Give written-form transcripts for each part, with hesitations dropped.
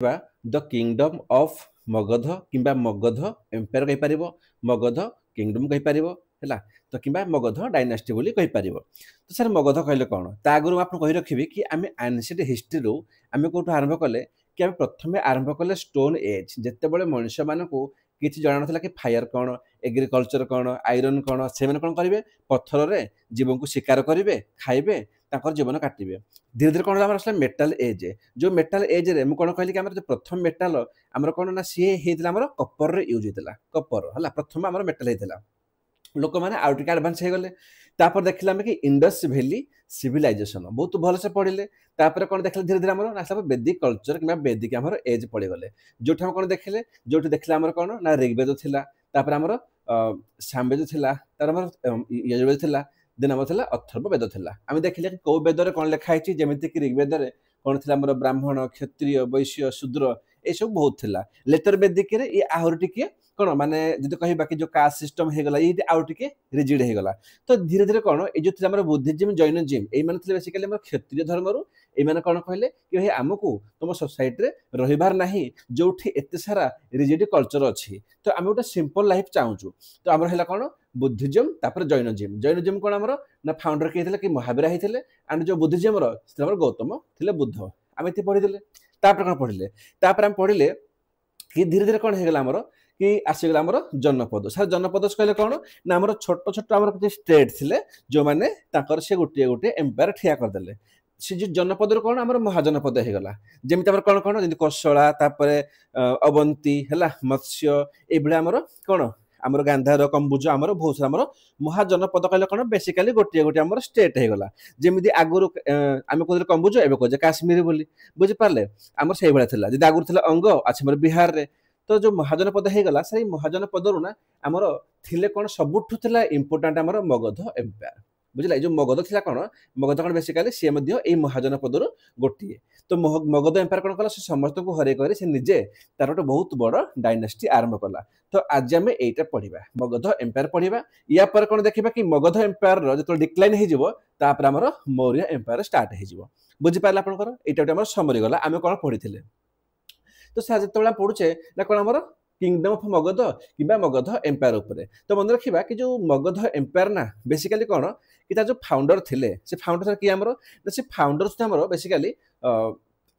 The kingdom of Magadh किंबा Magadh empire कहि परिबो Magadh kingdom कहि परिबो हैला तो किंबा मगध डायनास्टी बोली कहि परिबो तो सर मगध कहले कोन ता आगु आपन कहि रखिबे कि आमे एंशिएंट हिस्ट्री रो आमे कोठो आरंभ कले कि आमे प्रथमे आरंभ कले स्टोन एज जेते बळे मनुष्य मानको किछि जणा नथला कि फायर कोन एग्रीकल्चर कोन आयरन कोन से मन कोन करिवे पत्थर रे जीवन को शिकार करिवे खाइबे ताकर जीवन काटिबे धीरे धीरे कोन हमर मेटल एज जो मेटल एज रे मु कोन कहली कि हमर जो प्रथम मेटल हमर कोन ना सी हेतला हमर कॉपर रे यूज हेतला कॉपर हला प्रथम हमर मेटल हेतला लोक माने आउ टिक एडवांस हे गले तापर देखला हम कि इंडस वैली सिविलाइजेशन बहुत भल से पढ़िले तापर कोन देखले धीरे धीरे हमर नासला वैदिक कल्चर किबा वैदिक हमर एज पड़ी गले जोठ हम कोन देखले जोठ देखला हमर कोन ना ऋग्वेद थिला तापर हमर सामवेद थिला तार हमर यजुर्वेद थिला देन हमर थिला अथर्व वेद थिला हम देखले कि को वेद रे कोन लिखा हिची जेमिति कि ऋग्वेद रे कोन थिला हमर ब्राह्मण क्षत्रिय वैश्य शूद्र ए सब बहुत थिला लेटर वैदिक रे ये आहुर टिके कोन माने जदि कहि बाकी जो कास्ट सिस्टम हे गला ये आउ टिके रिजिड हे गला तो धीरे धीरे कोन ए जो थिला हमर बुद्धिज्म जैनिज्म ए माने थिले बेसिकली हमर क्षत्रिय धर्म रो ए माने कोन कहले कि भाई हमकु तुम सोसाइटी रे रहिबार नाही जोठी एते सारा रिजिड कल्चर अछि तो हम ओटा सिंपल लाइफ चाहूछु तो हमर हैला कोन बुद्धिज्म तापर जैनिज्म कोन हमर ना फाउंडर के थिले कि महावीर हिथिले एंड जो बुद्धिज्म रो हमर गौतम थिले बुद्ध हम एते पढि देले तापर कोन पढिले तापर हम पढिले कि धीरे धीरे कोन हे गला हमर कि आसीगला हमर जनपद सर जनपद कहले कोन ना हमर छोट छोट हमर किछ स्टेट थिले जो माने ताकर से गोटे गोटे एम्पायर ठिया कर देले से जो जनपद रो कोन हमर महाजनपद हे गला जेमिति हमर कोन कोन जेमि कोसला तापर अवंती हला मत्स्य ए बळे हमर कोन हमर गांधार कंबुज हमर बहुत सारा हमर महाजनपद कहले कोन बेसिकली गोटे गोटे हमर स्टेट हे गला जेमिति आगुरु आमे कोदर कंबुज एबे को जे काश्मीर बोली बुझि पारले हमर सेहि बळे थिला जे आगुरु थिला अंग अछि हमर बिहार रे तो जो महाजनपद हे गला सही महाजनपद रु ना हमर थिले कोन सबुठु थिला इंपोर्टेंट हमर मगध एम्पायर बुझला जो मगध थिला कोन मगध कोन बेसिकली से मध्य ए महाजनपद रु गोटिए तो मगध एम्पायर कोन कला से समस्त को हरे करे से निजे तार ଗୋଟେ बहुत बड़ डायनास्टी आरंभ कला तो आज हमें एटा पढिबा मगध एम्पायर पढिबा या पर कोन देखिबा कि मगध एम्पायर रो जतो डिक्लाइन हे जिवो तापर हमर मौर्य एम्पायर स्टार्ट हे जिवो बुझि पारला आपन कर एटा हमर समरी गला आमे कोन पढिथिले तो से जतबेला पढुचे ना कोन हमर किंगडम ऑफ मगध किबा मगध एम्पायर ऊपर तो मन रखिबा कि जो मगध एम्पायर ना बेसिकली कोन कि ता जो फाउंडर थिले से फाउंडर कि हमर से फाउंडर से हमर बेसिकली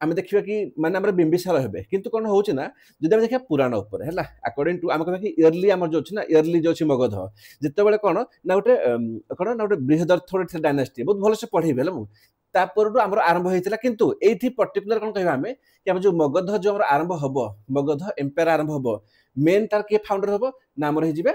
आमे देखिबा कि माने हमर बिंबिसार हेबे किंतु कोन होउची ना जदि हम देखिबा पुराण ऊपर हैला अकॉर्डिंग टू आमे कहबा कि इयरली हमर जो छी ना इयरली जो छी मगध जतबेले कोन ना गोटे कोन ना गोटे बृहदर्थ डायनास्टी बहुत भलो से पढी भेल मु तापर हमर आरंभ होइतिला किंतु एथि पर्टिकुलर कोन कहबा हमें कि हम जो मगध जो हमर आरंभ हबो मगध एम्पायर आरंभ हबो मेन तार के फाउंडर हबो ना हमर हे जिबे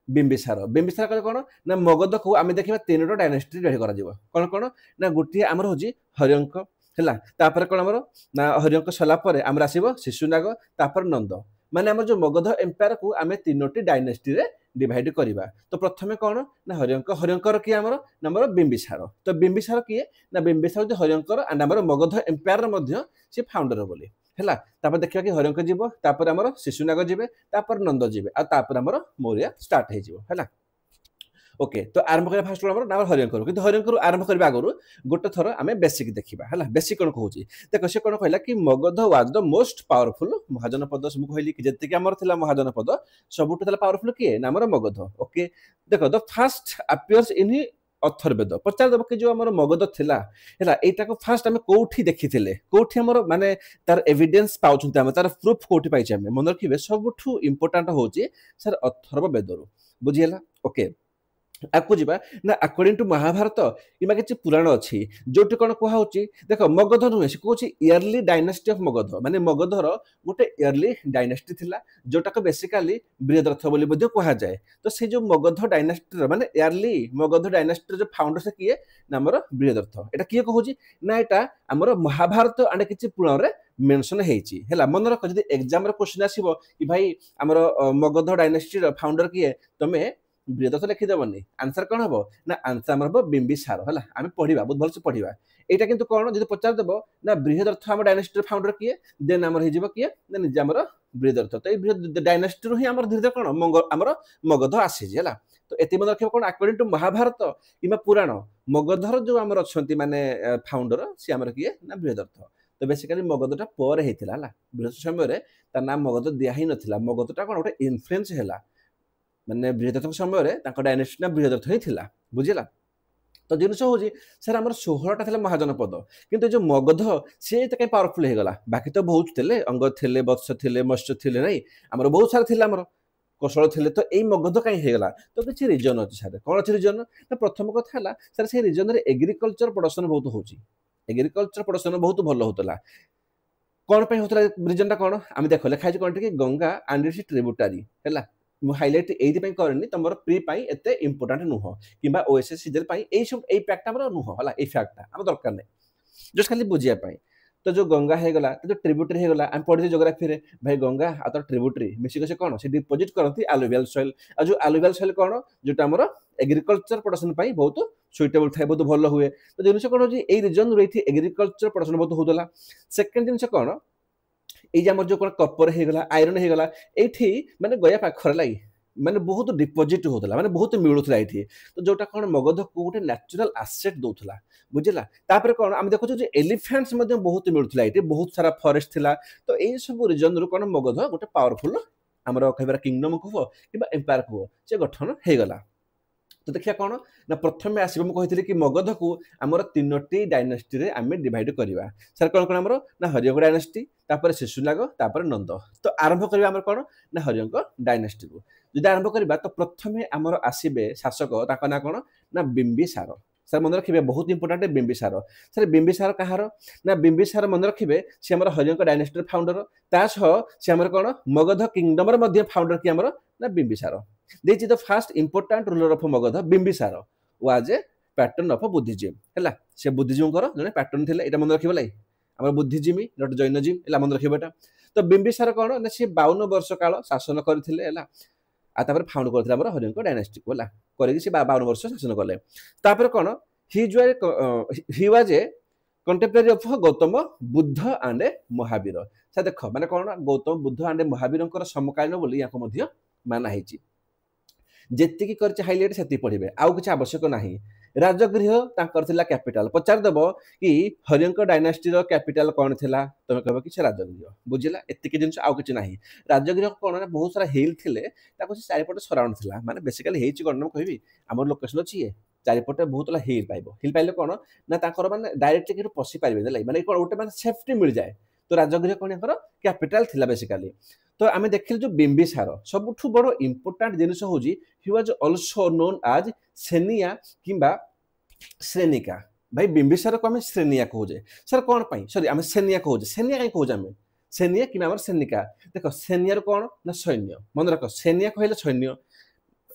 बिंबिसार बिंबिसार कहले कोन ना मगध को आमे देखिबा तीनटा डायनास्टी रेडी करा जिवो कोन कोन ना गुटी हमर होजी हरियंक हैला तापर कोन हमर ना हरियंक सला परे हमर आसीबो शिशुनाग तापर नंद माने हमर जो मगध एम्पायर को आमे तीनोटी डायनास्टी रे डिवाइड करिबा तो प्रथमे कोन ना हरियंकर की हमर नंबर बिंबिसार तो बिंबिसार की ना बिंबिसार जो हरियंकर एंड हमर मगध एम्पायर मध्य से फाउंडर बोली हैला तापर देखिबा कि हरियंक जीवो तापर हमर शिशुनाग जीवे तापर नंद जीवे आ तापर हमर मौर्य स्टार्ट हे जीवो हैला ओके तो आरंभ करिया फास्ट हमर नाम हरियंकर किंतु हरियंकर आरंभ करबा आगरु गोटे थरो आमे बेसिक देखिबा हैला बेसिक कोन कहूची देखो से कोन कहला कि Magadha was the most powerful mahajanapada सब कहली कि जति कि हमर थिला महाजनपद सबुठ थिला पावरफुल के नामर मगध ओके देखो the first appears in Atharvaveda पचार दब कि जो हमर मगध थिला हैला एटा को फर्स्ट हमें कोठी देखिथिले कोठी हमर माने तार एविडेंस पाउछुंते हम तार प्रूफ कोठी पाइछ हम मन रखिबे सबुठ इंपोर्टेंट होची सर अथर्ववेद रो बुझियला ओके आपको जीवा ना अकॉर्डिंग टू महाभारत इमा किछि पुराण अछि जोटी कोन कोहा होची देखो मगध नुहे से कोछि इयरली डायनास्टी ऑफ मगध माने मगध रो गोटे इयरली डायनास्टी थिला जोटा को बेसिकली बृहदर्थ बोली बद्य कोहा जाय तो से जो मगध डायनास्टी माने इयरली मगध डायनास्टी जो फाउंडर से किए नामर बृहदर्थ एटा किए कहूची ना एटा हमर महाभारत आने किछि पुराण रे मेंशन हेची हैला मन रख जदी एग्जाम रे क्वेश्चन आसीबो कि भाई हमर मगध डायनास्टी रो फाउंडर किए तमे बृहदर्थ लिखि देबनी आंसर कोन हबो ना आंसर हमर हबो बिंबिसार हला आमे पढिबा बहुत भलसे पढिबा एटा किंतु कोन जदी पचार देबो ना बृहदर्थ हम डायनास्टी फाउंडर किए देन हमर हे जिवो किए ना निजे हमर बृहदर्थ तो ए बृहद डायनास्टी रो ही हमर धीरे कोन हमर मगध आसी जे हला तो एति मन रखिबो कोन अकॉर्डिंग टू महाभारत किमा पुराण मगधर जो हमर अछंती माने फाउंडर से हमर किए ना बृहदर्थ तो बेसिकली मगधटा पर होता है बृहत समय तार नाम मगध दिया ही नाला मगधटा कौन गोटे इनफ्लुएंस है माने बृहदत्त समय डायनेस्टी ना बृहदत्त ही था बुझला तो जिन हूँ सर आम 16टा थे महाजनपद किंतु जो मगध सी कहीं पावरफुल हो गला बाकी तो बहुत थे अंग थे वत्स थे मत्स्य थे ना आमर बहुत सारा थे आमर कौशल थे तो यही मगध कहीं होगा तो किसी रिजन अच्छे सर कौन अच्छे रिजन ना प्रथम कथा है सर से रिजन में एग्रिकल्चर प्रोडक्शन बहुत हो एग्रिकल्चर प्रोडक्शन बहुत भल होता कौन होता रिजन कौन आम देख लिखाई कौन कि गंगा एंड इट्स ट्रिब्यूटरी है हाइलाइट ये करनी तुम प्री एत इंपोर्टाट नुह कि ओएसएस सीजल यही सब यही फैक्टा नुह है ये फैक्टा आम दरकार नहीं जस्ट खाली बुझापी तो जो गंगा होगला जो ट्रिब्यूटरी होगला आम पढ़ी जोग्राफी रे भाई गंगा आ तो ट्रिब्यूटरी मिसिक से कौन से डिपोजिट करती आलुवियल सॉइल आ जो आलुवियल सॉइल कौन जोटा आम एग्रिकल्चर प्रोडक्शन बहुत सुइटेबल थाए बहुत भल हुए तो जिन कौन हो रिजन रही एग्रिकल्चर प्रोडक्शन बहुत होता सेकेंड जिन कौन ये जो कौन कपर होगला आयरन होगला ये माने गया पाखर लगे माने बहुत डिपोजिट होता माने बहुत मिलूला ये तो जोटा कौन मगध को गोटे नेचुरल आसेट दौला बुझला तापर कौन आम देखो एलिफेंट्स बहुत मिलूला ये बहुत सारा फॉरेस्ट थिला तो ये सब रिजन रु कौन मगध गोटे पावरफुल आमर कह किंगडम कह कि एम्पायर कह से गठन होगला तो देखिए कौन ना प्रथम आसो मुझे कि मगध को आमर 3टी डायनेस्टी रे आम डिवाइड करवा सर कौन कौन आमर ना हरियंक डायनेस्टी तापर शिशुनाग तापर नंद तो आरंभ करवा आमर कौन ना हरियंक डायनेस्टी को जो आरंभ करवा तो प्रथम आमर आसबे शासक ना कौन ना बिंबिसार सर मन रखिए बहुत इंपोर्टाट बिंबिसार सर बिंबिसार कहार ना बिंबिसार मन रखिए सी आम हरियंक डायनेस्टी फाउंडर तासह सी आम कौन मगध किंगडम फाउंडर कि आमर ना बिंबिसार देछि the first important ruler of Magadha Bimbisara was a patron of Buddhism है से बुद्धिज्म जड़े पैटर्न थे ये मन रखिए आम बुद्धिजीवी नट जैनजिम है मन रखिए तो बिंबिसार कौन ना सी 52 वर्ष काल शासन करते आपर फाउंड करते हरियंक डायनेस्टी को करके 52 वर्ष शासन कले तापर कौन he was a contemporary of Gautam Buddha and Mahavir sir देख माने कौन गौतम बुद्ध एंड महावीर समकालीन बोली या माना है जेतिकी करछे हाइलाइट सेति पढ़िबे आउ किछ आवश्यक नाही राजगृह तांकर थिला कैपिटल पचार देबो कि हरियंक डायनेस्टी रो कैपिटल कोन थिला तमे कहबो कि से राजगृह बुझिला एतिकी जिंस आउ किछ नाही राजगृह कोन ना बहुत सारा हिल थिले ताको से चारिपटे सराउंड थिला माने बेसिकली हेछि कोन कहबी हमर लोकेशन अछि ये चारिपटे बहुत ला हिल पाइबो हिल पाइले कोन ना तांकर माने डायरेक्टली कि पसी पाइबे देलै माने कोन ओटे माने सेफ्टी मिल जाए तो राजगृह कोन याकर कैपिटल थिला बेसिकली तो आम देखिले जो बिंबिसार सबुठु बड़ इंपोर्टाट जिनिस होजी he was also known as Seniya किंबा श्रेणिका भाई बिंबिसार को आम श्रेणिया कहूजे सर कौन पाई सॉरी आम सेनिया कहूजे सेनिया कहीं कहूजे आम सेनिया कि आम श्रेणिका देख सेनियर कौन ना सैन्य मन रख सेनिया कहले सैन्य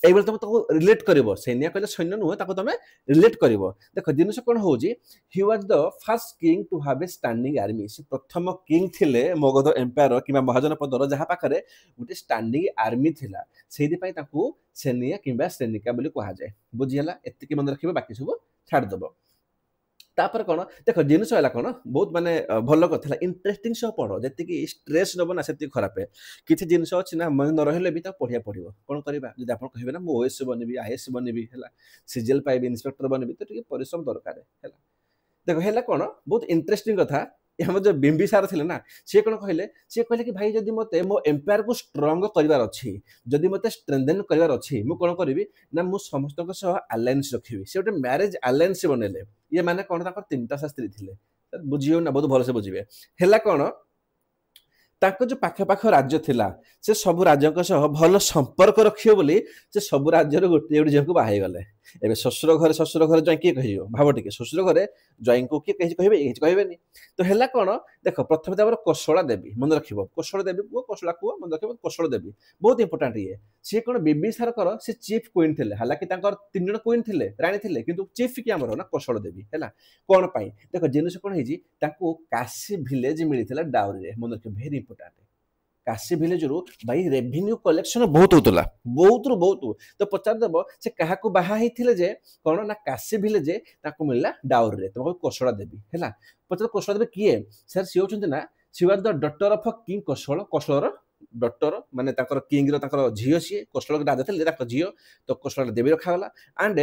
এইভাবে তুমি তাকে রিলেট করিব সৈন্য কইলে সৈন্য নুহ তাকে তুমি রিলেট করিব দেখো জিনিস কোন হোজি he was the first king to have a standing army সে প্রথম কিং থিলে মগধ এম্পায়ার কিংবা মহাজনপদর যাহা পাখরে গোটে স্ট্যান্ডিং আর্মি থিলা সেইদি পাই তাকু সেনিয়া কিংবা শ্রেণিকা বলি কুহা যায় বুঝিলা এতিকি মনে রাখিবে বাকি सब ছাড় দেব तापर कौन देख जिनस है कौन बहुत माने भल कथा इंटरेस्टिंग सब पढ़ जी स्ट्रेस नब ना से खराब किसी जिनस अच्छी ना मन न रही भी पढ़िया पड़ो कौन करवा जब आप कहे ना मुझे ओएस बनबी आईएएस बनबी है सीजीएल पाइबी इंस्पेक्टर बनबी तो टे परिश्रम दरकार है देख है कौन बहुत इंटरेस्टिंग कथा हम जो बिंबिसार थे ना सी कौन कहले कि भाई जदि मते मो एम्पायर को स्ट्रंग करार अच्छी जदि मते स्ट्रेंथेन करार अच्छी मु कौन करी ना मु समस्त अलायंस रखी से गोटे मैरेज अलायंस बनइले ये माने कौन 3टा स्त्री थे बुझियो ना बहुत भलसे बुझे है कौन ताको जो पाख पाख राज्य थिला से सब राज्यों सह भल संपर्क रखियो बोली से सब राज्यर गोटे गोटे झील को बाहाई गले एबे ससुर घर जय किए कह भाव टे ससुर घरे जय को किए कहे तो है कौन देख प्रथम तो कौशला देवी मन रख कौशल देवी पुओ कौशला पुओ मन रख कौशल देवी बहुत इंपोर्टाट ये सी कौन बिंबिसार से चीफ क्वीन थे हालांकि 3 जन क्वीन थे राणी थे किंतु चीफ कि आमर ना कौशल देवी है कौन पाई देख जिनस कौन है काशी विलेज मिलता डाउरी मन रख भेरी इंपोर्टाट काशी विलेज रु भाई रेवेन्यू कलेक्शन बहुत होता बहुत रु बहुत तो पचार देव से क्या बाहा जे कौन ना काशी विलेज मिलला डाउरी रे तुमको कौशला देवी है पचार कौशला देवी किए सर सी होचंती ना she was the daughter of king Kaushal कौशलर डॉटर माने ताकर किंग रो ताकर झियो सी कौशल राजा थे ताकर झियो तो कौशल देवी रखागला and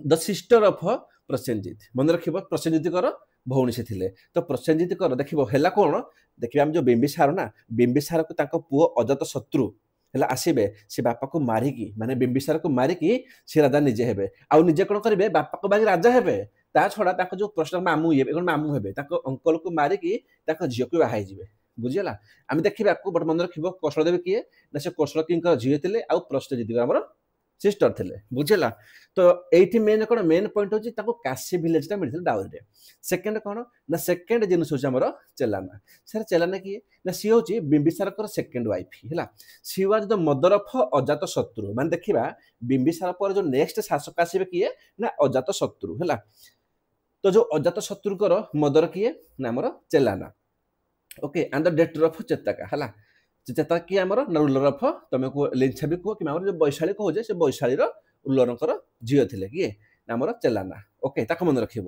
the sister of Prasenjit मन रखिब प्रसेनजीत कर ଭଉଣୀ ସେ ଥିଲେ। ତ ପ୍ରସେନଜିତଙ୍କର ଦେଖିବ ହେଲା କ'ଣ ଦେଖିବା ଆମେ ଯୋଉ ବିମ୍ବିସାର ନା ବିମ୍ବିସାରକୁ ତାଙ୍କ ପୁଅ ଅଜାତ ଶତ୍ରୁ ହେଲା ଆସିବେ ସେ ବାପାକୁ ମାରିକି ମାନେ ବିମ୍ବିସାରକୁ ମାରିକି ସେ ରାଜା ନିଜେ ହେବେ ଆଉ ନିଜେ କ'ଣ କରିବେ ବାପାକୁ ମାରି ରାଜା ହେବେ ତା ଛଡ଼ା ତାଙ୍କ ଯୋଉ ପ୍ରଶ୍ନ ମାମୁଁ ଇଏ କ'ଣ ମାମୁଁ ହେବେ ତାଙ୍କ ଅଙ୍କଲକୁ ମାରିକି ତାଙ୍କ ଝିଅକୁ ବାହା ହେଇଯିବେ ବୁଝିଗଲା। ଆମେ ଦେଖିବା ଆକୁ ବଟ ମନେ ରଖିବ କୌଶଳ ଦେବୀ କିଏ ନା ସେ କୌଶଳ କିଙ୍କର ଝିଅ ଥିଲେ ଆଉ ପ୍ରସେନଜିତଙ୍କର ଆମର ସିଷ୍ଟର ଥିଲେ ବୁଝିଲା। ତ ଏଇଠି ମେନ୍ କ'ଣ ମେନ୍ ପଏଣ୍ଟ ହେଉଛି ତାଙ୍କୁ କାଶୀ ଭିଲେଜଟା ମିଳିଥିଲା ଡାଉରିରେ। ସେକେଣ୍ଡ କ'ଣ ନା ସେକେଣ୍ଡ ଜିନିଷ ହେଉଛି ଆମର ଚେଲାନା। ସାର୍ ଚେଲାନା କିଏ ନା ସିଏ ହେଉଛି ବିମ୍ବିସାରଙ୍କର ସେକେଣ୍ଡ ୱାଇଫ ହେଲା। She was the mother of Ajata Shatru ମାନେ ଦେଖିବା ବିମ୍ବିସାର ପରେ ଯୋଉ ନେକ୍ସଟ ଶାସକ ଆସିବେ କିଏ ନା ଅଜାତ ଶତ୍ରୁ ହେଲା। ତ ଯୋଉ ଅଜାତ ଶତ୍ରୁଙ୍କର ମଦର କିଏ ନା ଆମର ଚେଲାନା ଓକେ ଆଣ୍ଡ ଦ ଡେଟର ଅଫ ଚେତାକା ହେଲା। ଚେତାକା କିଏ ଆମର ନା ରୁଲର ଅଫ ତମେ କୁହ ଲିଞ୍ଛା ବି କୁହ କିମ୍ବା ଆମର ଯୋଉ ବୈଶାଳୀ କହୁଛେ ସେ ବୈଶାଳୀର ରୁଲରଙ୍କର ଝିଅ ଥିଲେ କିଏ ନା ଆମର ଚେଲାନା ଓକେ ତାକୁ ମନେ ରଖିବ।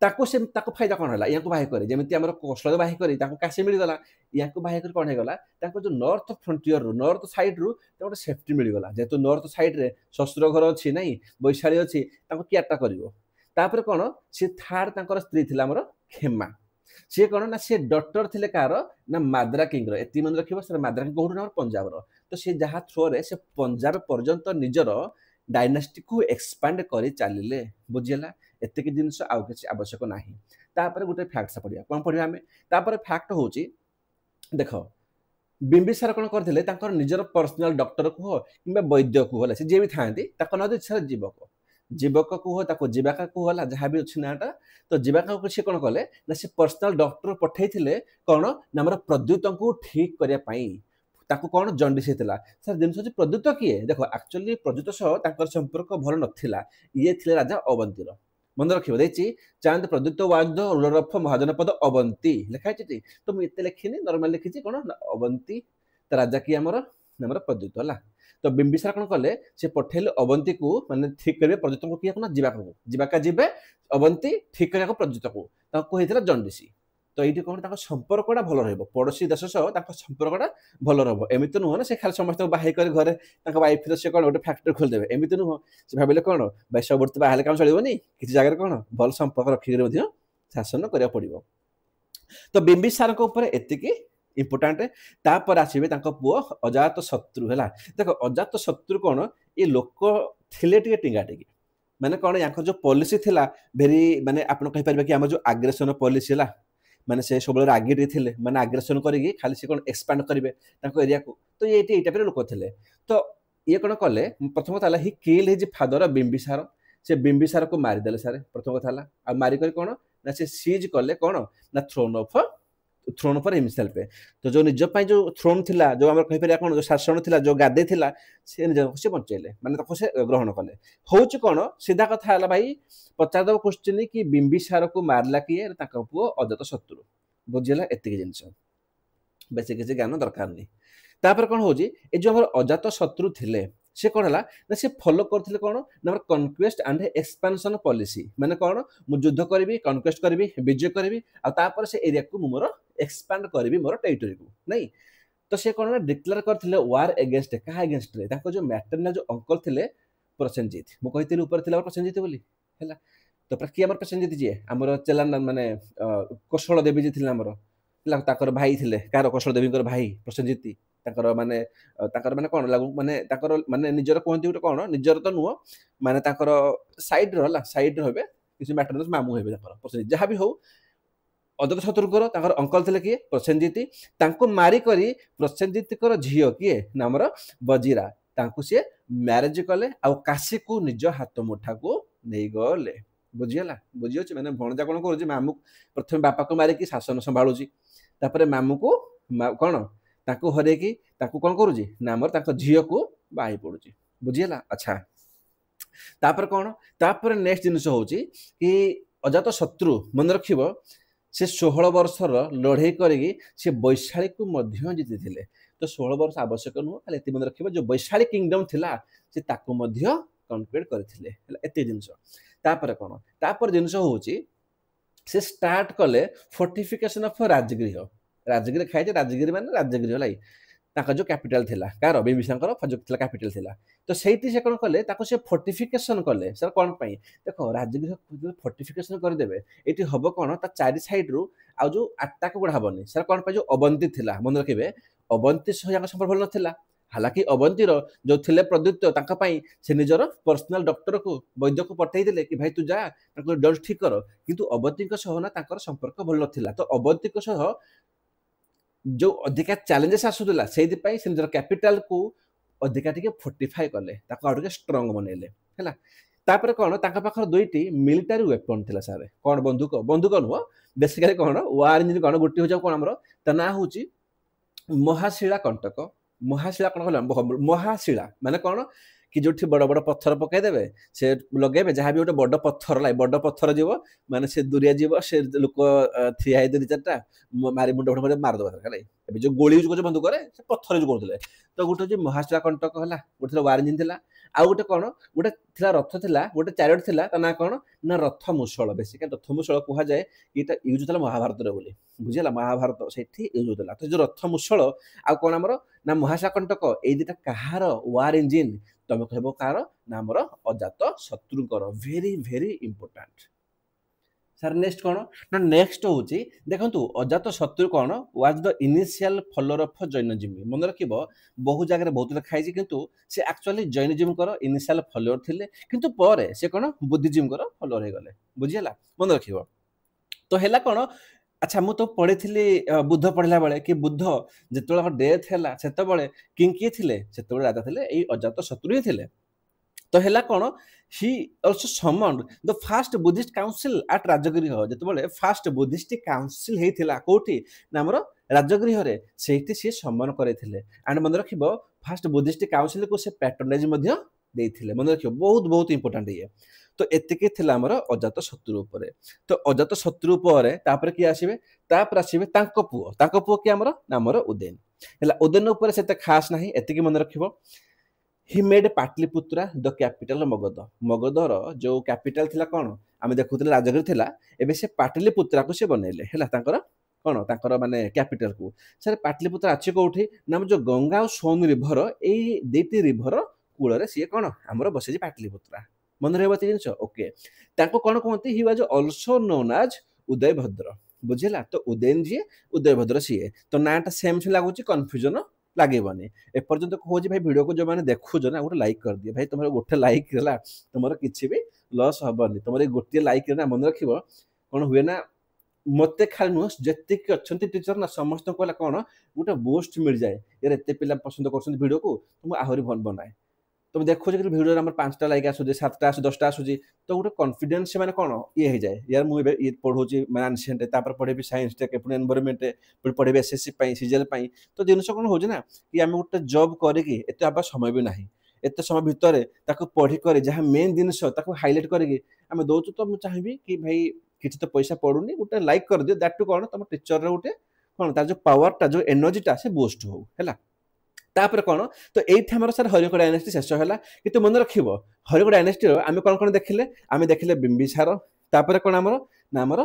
ତାକୁ ଫାଇଦା କ'ଣ ହେଲା ୟାଙ୍କୁ ବାହା କରି ଯେମିତି ଆମର କୌଶଳ ବାହା କରି ତାଙ୍କୁ କାଶୀ ମିଳିଗଲା ୟାଙ୍କୁ ବାହା କରି କ'ଣ ହେଇଗଲା ତାଙ୍କର ଯୋଉ ନର୍ଥ ଫ୍ରଣ୍ଟିୟରରୁ ନର୍ଥ ସାଇଡରୁ ତାଙ୍କୁ ଗୋଟେ ସେଫ୍ଟି ମିଳିଗଲା ଯେହେତୁ ନର୍ଥ ସାଇଡରେ ଶ୍ୱଶୁର ଘର ଅଛି ନାଇଁ ବୈଶାଳୀ ଅଛି ତାଙ୍କୁ କିଏ ଆଟାକ୍ କରିବ। ତାପରେ କ'ଣ ସେ ଥାର୍ଡ ତାଙ୍କର ସ୍ତ୍ରୀ ଥିଲା ଆମର ଖେମା ସିଏ କ'ଣ ନା ସିଏ ଡଟର ଥିଲେ କାହାର ନା ମାଦ୍ରା କିଙ୍ଗର ଏତିକି ମନେ ରଖିବ ସେ ମାଦ୍ରା କିଙ୍ଗ କୋଉଠୁ ନା ପଞ୍ଜାବର। ତ ସେ ଯାହା ଥ୍ରୋରେ ସେ ପଞ୍ଜାବ ପର୍ଯ୍ୟନ୍ତ ନିଜର ଡାଇନାଷ୍ଟିକୁ ଏକ୍ସପାଣ୍ଡ କରି ଚାଲିଲେ ବୁଝିହେଲା। ଏତିକି ଜିନିଷ ଆଉ କିଛି ଆବଶ୍ୟକ ନାହିଁ। ତାପରେ ଗୋଟେ ଫ୍ୟାକ୍ଟ ପଢିବା କ'ଣ ପଢିବା ଆମେ ତାପରେ ଫ୍ୟାକ୍ଟ ହେଉଛି ଦେଖ ବିମ୍ବିସାର କ'ଣ କରିଥିଲେ ତାଙ୍କର ନିଜର ପର୍ସନାଲ ଡକ୍ଟର କୁହ କିମ୍ବା ବୈଦ୍ୟ କୁହ ହେଲା ସେ ଯିଏ ବି ଥାଆନ୍ତି ତାଙ୍କ ନାଁ ଇଚ୍ଛା ଜୀବକ କୁହ ତାକୁ ଜୀବାକା କୁହ ହେଲା ଯାହା ବି ଅଛି ନାଁଟା। ତ ଜୀବାକାକୁ ସେ କ'ଣ କଲେ ନା ସେ ପର୍ସନାଲ ଡକ୍ଟର ପଠେଇଥିଲେ କ'ଣ ନା ଆମର ପ୍ରଦ୍ୟୁତଙ୍କୁ ଠିକ କରିବା ପାଇଁ ତାକୁ କ'ଣ ଜଣ୍ଡିସ ହେଇଥିଲା। ସାର୍ ଜିନିଷ ହେଉଛି ପ୍ରଦ୍ୟୁତ କିଏ ଦେଖ ଆକ୍ଚୁଆଲି ପ୍ରଦ୍ୟୁତ ସହ ତାଙ୍କର ସମ୍ପର୍କ ଭଲ ନଥିଲା ଇଏ ଥିଲେ ରାଜା ଅବନ୍ତୀର ମନେ ରଖିବ ଦେଇଛି Chand Pradyot was the ruler of mahajanapada Avanti ଲେଖା ହେଇଛି ତ ମୁଁ ଏତେ ଲେଖିନି ନର୍ମାଲ ଲେଖିଛି କ'ଣ ନା ଅବନ୍ତୀ ତ ରାଜା କିଏ ଆମର ପ୍ରଦ୍ୟୁତ ହେଲା। ତ ବିମ୍ବିସାର କ'ଣ କଲେ ସେ ପଠେଇଲେ ଅବନ୍ତୀକୁ ମାନେ ଠିକ କରିବେ ପ୍ରଦ୍ୟୁତଙ୍କୁ କିଏ କ'ଣ ଯିବାକା ଯିବେ ଅବନ୍ତୀ ଠିକ କରିବାକୁ ପ୍ରଦ୍ୟୁତକୁ ତାଙ୍କୁ ହେଇଥିଲା ଜଣ୍ଡିସ। ତ ଏଇଠି କ'ଣ ତାଙ୍କ ସମ୍ପର୍କଟା ଭଲ ରହିବ ପଡ଼ୋଶୀ ଦେଶ ସହ ତାଙ୍କ ସମ୍ପର୍କଟା ଭଲ ରହିବ ଏମିତି ନୁହଁ ନା ସେ ଖାଲି ସମସ୍ତଙ୍କୁ ବାହା କରି ଘରେ ତାଙ୍କ ୱାଇଫର ସେ କ'ଣ ଗୋଟେ ଫ୍ୟାକ୍ଟ୍ରି ଖୋଲିଦେବେ ଏମିତି ନୁହଁ। ସେ ଭାବିଲେ କ'ଣ ବୈଶ୍ୟବର୍ତ୍ତୀ ବାହାହେଲେ କାମ ଚଳିବନି କିଛି ଜାଗାରେ କ'ଣ ଭଲ ସମ୍ପର୍କ ରଖିକରି ମଧ୍ୟ ଶାସନ କରିବାକୁ ପଡ଼ିବ। ତ ବିମ୍ବିସାରଙ୍କ ଉପରେ ଏତିକି ଇମ୍ପୋର୍ଟାଣ୍ଟ। ତାପରେ ଆସିବେ ତାଙ୍କ ପୁଅ ଅଜାତ ଶତ୍ରୁ ହେଲା। ଦେଖ ଅଜାତ ଶତ୍ରୁ କ'ଣ ଏ ଲୋକ ଥିଲେ ଟିକେ ଟିଙ୍ଗା ଟିକେ ମାନେ କ'ଣ ୟାଙ୍କର ଯୋଉ ପଲିସି ଥିଲା ଭେରି ମାନେ ଆପଣ କହିପାରିବେ କି ଆମର ଯୋଉ ଆଗ୍ରେସନ ପଲିସି ହେଲା ମାନେ ସେ ସବୁବେଳେ ରାଗିରେ ଥିଲେ ମାନେ ଆଗ୍ରେସନ କରିକି ଖାଲି ସେ କ'ଣ ଏକ୍ସପାଣ୍ଡ କରିବେ ତାଙ୍କ ଏରିଆକୁ। ତ ଏଇ ଟାଇପର ଲୋକ ଥିଲେ। ତ ଇଏ କ'ଣ କଲେ ପ୍ରଥମ କଥା ହେଲା ହି କିଲ୍ ହିଜ୍ ଫାଦର ବିମ୍ବିସାର ସେ ବିମ୍ବିସାରକୁ ମାରିଦେଲେ ସାର୍ ପ୍ରଥମ କଥା ହେଲା। ଆଉ ମାରିକରି କ'ଣ ନା ସେ ସିଜ୍ କଲେ କ'ଣ ନା ଥ୍ରୋନ୍ ଫର ହିମସେଲ୍ଫ। ତ ଯୋଉ ନିଜ ପାଇଁ ଯୋଉ ଥ୍ରୋନ୍ ଥିଲା ଯୋଉ ଆମର କହିପାରିବା କ'ଣ ଯୋଉ ଶାସନ ଥିଲା ଯୋଉ ଗାଦି ଥିଲା ସେ ନିଜକୁ ସେ ବଞ୍ଚେଇଲେ ମାନେ ତାକୁ ସେ ଗ୍ରହଣ କଲେ। ହଉଛି କ'ଣ ସିଧା କଥା ହେଲା ଭାଇ ପଚାରିଦେବ କ୍ୱେଶ୍ଚିନ୍ କି ବିମ୍ବିସାରକୁ ମାରିଲା କିଏ ତାଙ୍କ ପୁଅ ଅଜାତ ଶତ୍ରୁ ବୁଝିଲା ଏତିକି ଜିନିଷ ବେଶୀ କିଛି ଜ୍ଞାନ ଦରକାର ନାହିଁ। ତାପରେ କ'ଣ ହେଉଛି ଏ ଯୋଉ ଆମର ଅଜାତ ଶତ୍ରୁ ଥିଲେ ସେ କ'ଣ ହେଲା ନା ସେ ଫଲୋ କରୁଥିଲେ କ'ଣ ନା ଆମର କନକ୍ୱେଷ୍ଟ ଆଣ୍ଡ ଏକ୍ସପାନସନ ପଲିସି ମାନେ କ'ଣ ମୁଁ ଯୁଦ୍ଧ କରିବି କନକ୍ୱେଷ୍ଟ କରିବି ବିଜୟ କରିବି ଆଉ ତାପରେ ସେ ଏରିଆକୁ ମୁଁ ମୋର ଏକ୍ସପାଣ୍ଡ କରିବି ମୋର ଟେରିଟୋରିକୁ ନାଇଁ। ତ ସେ କ'ଣ ନା ଡିକ୍ଲେୟାର କରିଥିଲେ ୱାର ଏଗେନଷ୍ଟ କାହା ଏଗେନଷ୍ଟରେ ତାଙ୍କ ଯୋଉ ମ୍ୟାଟର୍ନାଲ ଯୋଉ ଅଙ୍କଲ ଥିଲେ ପ୍ରସେନଜିତ ମୁଁ କହିଥିଲି ଉପରେ ଥିଲା ପ୍ରସେନଜିତ ବୋଲି ହେଲା। ତ କିଏ ଆମର ପ୍ରସେନଜିତ ଯିଏ ଆମର ଚେଲାନା ମାନେ କୌଶଳ ଦେବୀ ଯିଏ ଥିଲେ ଆମର ହେଲା ତାଙ୍କର ଭାଇ ଥିଲେ କାହାର କୌଶଳ ଦେବୀଙ୍କର ଭାଇ ପ୍ରସେନଜିତ ତାଙ୍କର ମାନେ କ'ଣ ଲାଗୁ ମାନେ ତାଙ୍କର ମାନେ ନିଜର କୁହନ୍ତି ଗୋଟେ କ'ଣ ନିଜର ତ ନୁହଁ ମାନେ ତାଙ୍କର ସାଇଡର ହେଲା ସାଇଡର ହେବେ କିଛି ମ୍ୟାଟର ମାମୁଁ ହେବେ ତାଙ୍କର ପ୍ରସେନଜିତ ଯାହା ବି ହଉ। ଅଜାତ ଶତ୍ରୁଙ୍କର ତାଙ୍କର ଅଙ୍କଲ ଥିଲେ କିଏ ପ୍ରସେନଜିତ ତାଙ୍କୁ ମାରିକରି ପ୍ରସେନଜିତଙ୍କର ଝିଅ କିଏ ନା ଆମର ବଜିରା ତାଙ୍କୁ ସିଏ ମ୍ୟାରେଜ କଲେ ଆଉ କାଶୀକୁ ନିଜ ହାତ ମୁଠାକୁ ନେଇଗଲେ ବୁଝିଗଲା। ବୁଝିଯାଉଛି ମାନେ ଭଣଜା କ'ଣ କରୁଛି ମାମୁଁ ପ୍ରଥମେ ବାପାକୁ ମାରିକି ଶାସନ ସମ୍ଭାଳୁଛି ତାପରେ ମାମୁଁକୁ କ'ଣ ତାଙ୍କୁ ହରେଇକି ତାଙ୍କୁ କ'ଣ କରୁଛି ନା ଆମର ତାଙ୍କ ଝିଅକୁ ବାହା ହେଇ ପଡୁଛି ବୁଝିଗଲା। ଆଚ୍ଛା ତାପରେ କ'ଣ ତାପରେ ନେକ୍ସଟ ଜିନିଷ ହେଉଛି କି ଅଜାତ ଶତ୍ରୁ ମନେ ରଖିବ ସେ 16 ବର୍ଷର ଲଢ଼େଇ କରିକି ସେ ବୈଶାଳୀକୁ ମଧ୍ୟ ଜିତିଥିଲେ। ତ 16 ବର୍ଷ ଆବଶ୍ୟକ ନୁହଁ ଖାଲି ଏତିକି ମନେ ରଖିବ ଯୋଉ ବୈଶାଳୀ କିଙ୍ଗଡମ ଥିଲା ସେ ତାକୁ ମଧ୍ୟ କନକ୍ୱେଷ୍ଟ କରିଥିଲେ ହେଲା ଏତିକି ଜିନିଷ। ତାପରେ କ'ଣ ତାପରେ ଜିନିଷ ହେଉଛି ସେ ଷ୍ଟାର୍ଟ କଲେ ଫୋର୍ଟିଫିକେସନ ଅଫ ରାଜଗୃହ ରାଜଗିରି ଖାଇছে ରାଜଗିରି ମାନେ ରାଜଗୃହ ହେଲା। ताका जो कैपिटल थिला कार बिंबिसारଙ୍କର जो थिला कैपिटल थिला तो सेठी से कोन कले ताको से फोर्टिफिकेशन कले सर कोन पई देखो राजगृह फोर्टिफिकेशन कर देबे एटी हबो कोन ता चारि साइड रु आ जो अटैक गुड हबनी सर कोन पई जो अवंती थिला मन रखिबे अवंती सह संपर्क भल नथिला हालांकि अवंतीर जो थिले प्रद्युत ताका पई से निजर पर्सनल डॉक्टर को वैद्य को पठै दिले कि भाई तू जा ताको डोज ठीक कर किंतु अवंती को सह ना ताकर संपर्क भल नथिला तो अवंती को सह जो अधिका चैलेंजेस आसुला से निजर कैपिटल को अधिका टिके फोर्टिफाई कले ताको आउटे स्ट्रांग बनेले हैला तापर कोन ताका पाखर दुईटी मिलिटरी वेपन थिला सारे कोन बंदूक नुह बेसिकली कोन वार इंजन कोन गुटी हो जाव कोन हमरो त ना होची महाशिला कंटक महाशिला कोन कहला महाशिला माने कोन कि जो बड़ बड़ पत्थर पकई देबे से लगेबे जहाँ भी गोटे बड़ पत्थर लाई बड़ पत्थर जीव माने से दुरिया जीव से लोक ठिया है 2-4टा मारी मुंड मुंड मार दबा है एबे जो गोली यूज कर बंदूक करे से पत्थर यूज करथले तो गोटे जो महाशिला कंटक हला गोटे वार इंजन थिला आ गोटे कोन गोटे थिला रथ थिला गोटे चैरियट थिला ता ना कोन ना रथ मुसळ बेसिक रथ मुसळ कुहा जाय इटा यूज थिला महाभारत रे बोली बुझिला महाभारत सेठी यूज होतला तो जो रथ मुसळ आ कोन हमरो ना महाशिला कंटक ए दिटा कहार वार इंजन तुम कह कार ना आमर अजात शत्रुकर very very important sir next कौन ना नेक्स्ट हूँ देखो अजात शत्रु कौन was the initial follower of Jainism मन रख बहु जगह बहुत लिखाई किंतु से एक्चुअली जैनिज्म इनिशियल फॉलोअर थिले किंतु पर से कौन बुद्धिज्म फॉलोअर हो गले बुझीला मन रख तो है कौन अच्छा मु तो पढ़ी बुद्ध पढ़ला बेले कि बुद्ध जिते डेथ है से किंग किए थे से राजा थे यही अजात शत्रु ही थे तो है कौन ही also summoned the first Buddhist council at Rajagriha जिते फास्ट बुद्धिस्ट काउंसिल होता कौटी ना आम राजगृह से सी सम्मान करते एंड मन रख फास्ट बुद्धिस्ट काउंसिल को से पैट्रोनाइज मन रख बहुत बहुत इंपोर्टाट ये तो एतिकी थिला हमर अजात शत्रु उपरे तो अजात शत्रु उपरे तापर कि आसीबे तापर आसीबे तांको पुओ कि हमर नामर उदयन हला उदयन उपरे सेते खास नाही एतिकी मन रखिबो he made Pataliputra the capital मगधर जो कैपिटल थिला कोन आमे देखुतले राजगृह थिला एबे से पाटलिपुत्रा को से बनेले हला तांकर कोन तांकर माने कैपिटल को सर पाटलिपुत्रा अछि कोठी नाम जो गंगा और सोन रिवर एई देती रिवर कूल रे सी कोन हमर बसेजी पाटलिपुत्रा मन रहा जिन ओके कौन कहते he was also known as Udayabhadra बुझेगा तो उदयन जी उदयभद्र सीए तो नाटा सेम से लगुच कन्फ्यूजन लगेबनी एपर्यंत कहूँ भाई वीडियो को जो मैंने देखुच ना गोटे लाइक कर दिए भाई तुम गोटे लाइक है तुम किसी भी लॉस हेनी तुम गोटे लाइक ना मन रख कौन हुए ना मत खाली नुह जी अच्छा टीचर ना समस्त कहला कौन गोटे बूस्ट मिल जाए यार एत पिला पसंद कर वीडियो को तुम आहरी भल बनाए तुम देखो भिडियो आम 5टा लाइक आसूँ 7टा आसूँ 10टा आसूँ तो गोटे कॉन्फिडेंस से कौन ये हो जाए यार मुझे ये पढ़े मैं आनसीएंट पढ़ेबी साइंस टेक एनवायरनमेंट पढ़े एसएससी सीजीएल तो जिनस कौन हो कि आम गोटे जॉब करके एत आबा समय भी ना एत समय भितर पढ़िक जहाँ मेन जिनस हाइलाइट करके आम दौचु तो मुझे चाहिए कि भाई किसी तो पैसा पड़ूनी गोटे लाइक कर दियो दैट टू कौन तुम टीचर गोटे कौन तार जो पावरटा जो एनर्जीटा से बूस्ट हो है तापर कौन तो ये आम सर हरिक डायनेस्टी शेष है कि तुम मन रख हरिक डायनेस्टी आम कौन कौन देखिले बिंबिसार तापर कौन आमर ना आमर